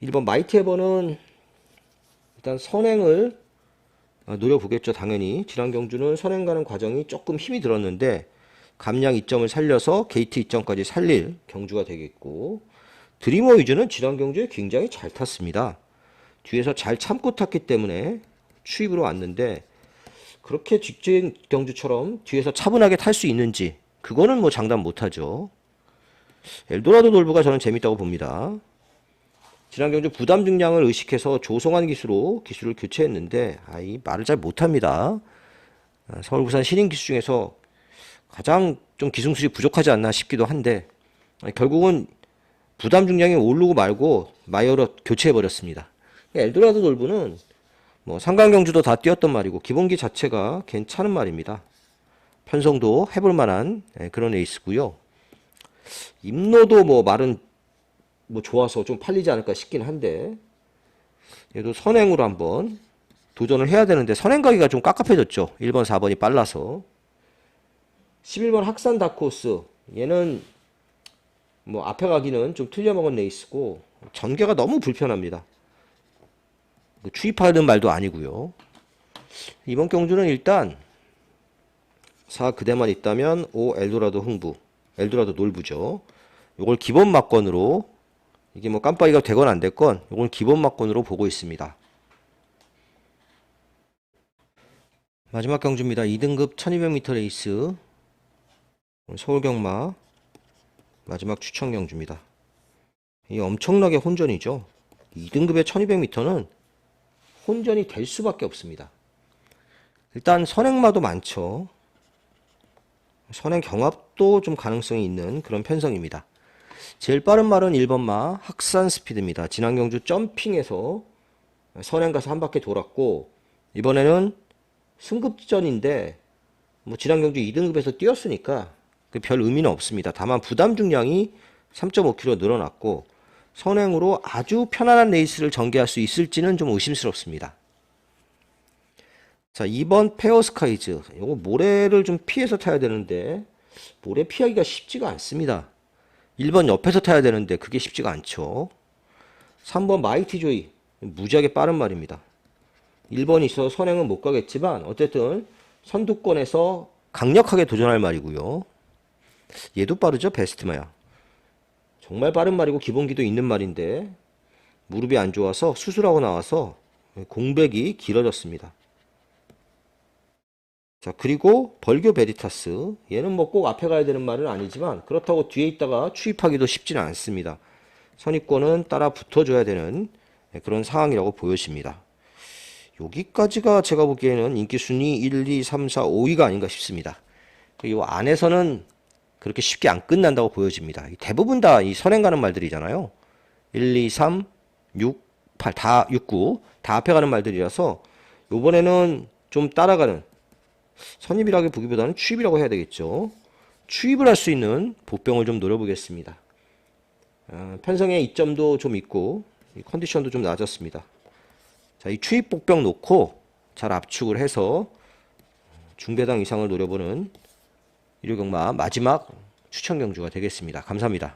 1번 마이티 에버는 일단 선행을 노려보겠죠. 당연히 지난 경주는 선행 가는 과정이 조금 힘이 들었는데 감량 이점을 살려서 게이트 이점까지 살릴 경주가 되겠고 드리머 위즈는 지난 경주에 굉장히 잘 탔습니다. 뒤에서 잘 참고 탔기 때문에 추입으로 왔는데 그렇게 직진 경주처럼 뒤에서 차분하게 탈 수 있는지 그거는 뭐 장담 못하죠. 엘도라도 돌브가 저는 재밌다고 봅니다. 지난 경주 부담 중량을 의식해서 조성환 기수로 기수를 교체했는데 이 말을 잘 못합니다. 서울 부산 신인 기수 중에서 가장 좀 기승술이 부족하지 않나 싶기도 한데 결국은 부담 중량이 오르고 말고 마이어로 교체해버렸습니다. 엘도라도 돌브는 뭐 상강경주도 다 뛰었던 말이고 기본기 자체가 괜찮은 말입니다. 편성도 해볼 만한 그런 레이스고요. 임노도 뭐 말은 뭐 좋아서 좀 팔리지 않을까 싶긴 한데 얘도 선행으로 한번 도전을 해야 되는데 선행 가기가 좀 깝깝해졌죠. 1번 4번이 빨라서 11번 학산 다코스 얘는 뭐 앞에 가기는 좀 틀려먹은 레이스고 전개가 너무 불편합니다. 추입하는 말도 아니고요. 이번 경주는 일단 4 그대만 있다면 5 엘도라도 흥부, 엘도라도 놀부죠. 요걸 기본 막건으로, 이게 뭐 깜빡이가 되건 안 됐건 요걸 기본 막건으로 보고 있습니다. 마지막 경주입니다. 2등급 1200m 레이스 서울경마 마지막 추천 경주입니다. 이 엄청나게 혼전이죠. 2등급의 1200m는 혼전이 될 수밖에 없습니다. 일단 선행마도 많죠. 선행 경합도 좀 가능성이 있는 그런 편성입니다. 제일 빠른 말은 1번마 학산 스피드입니다. 지난 경주 점핑해서 선행 가서 한 바퀴 돌았고, 이번에는 승급전인데 뭐 지난 경주 2등급에서 뛰었으니까 별 의미는 없습니다. 다만 부담 중량이 3.5kg 늘어났고 선행으로 아주 편안한 레이스를 전개할 수 있을지는 좀 의심스럽습니다. 자, 2번 페어스카이즈. 이거 모래를 좀 피해서 타야 되는데 모래 피하기가 쉽지가 않습니다. 1번 옆에서 타야 되는데 그게 쉽지가 않죠. 3번 마이티조이. 무지하게 빠른 말입니다. 1번이 있어서 선행은 못 가겠지만 어쨌든 선두권에서 강력하게 도전할 말이고요. 얘도 빠르죠. 베스트마야. 정말 빠른 말이고 기본기도 있는 말인데 무릎이 안 좋아서 수술하고 나와서 공백이 길어졌습니다. 자, 그리고 벌교 베리타스. 얘는 뭐 꼭 앞에 가야 되는 말은 아니지만 그렇다고 뒤에 있다가 추입하기도 쉽지는 않습니다. 선입권은 따라 붙어줘야 되는 그런 상황이라고 보여집니다. 여기까지가 제가 보기에는 인기 순위 1, 2, 3, 4, 5위가 아닌가 싶습니다. 이 안에서는 그렇게 쉽게 안 끝난다고 보여집니다. 대부분 다 이 선행 가는 말들이잖아요. 1, 2, 3, 6, 8, 다 6, 9, 다 앞에 가는 말들이라서 요번에는 좀 따라가는, 선입이라기보기보다는 추입이라고 해야 되겠죠. 추입을 할 수 있는 복병을 좀 노려보겠습니다. 편성의 이점도 좀 있고 컨디션도 좀 낮았습니다. 자, 이 추입 복병 놓고 잘 압축을 해서 중배당 이상을 노려보는 일요경마 마지막 추천 경주가 되겠습니다. 감사합니다.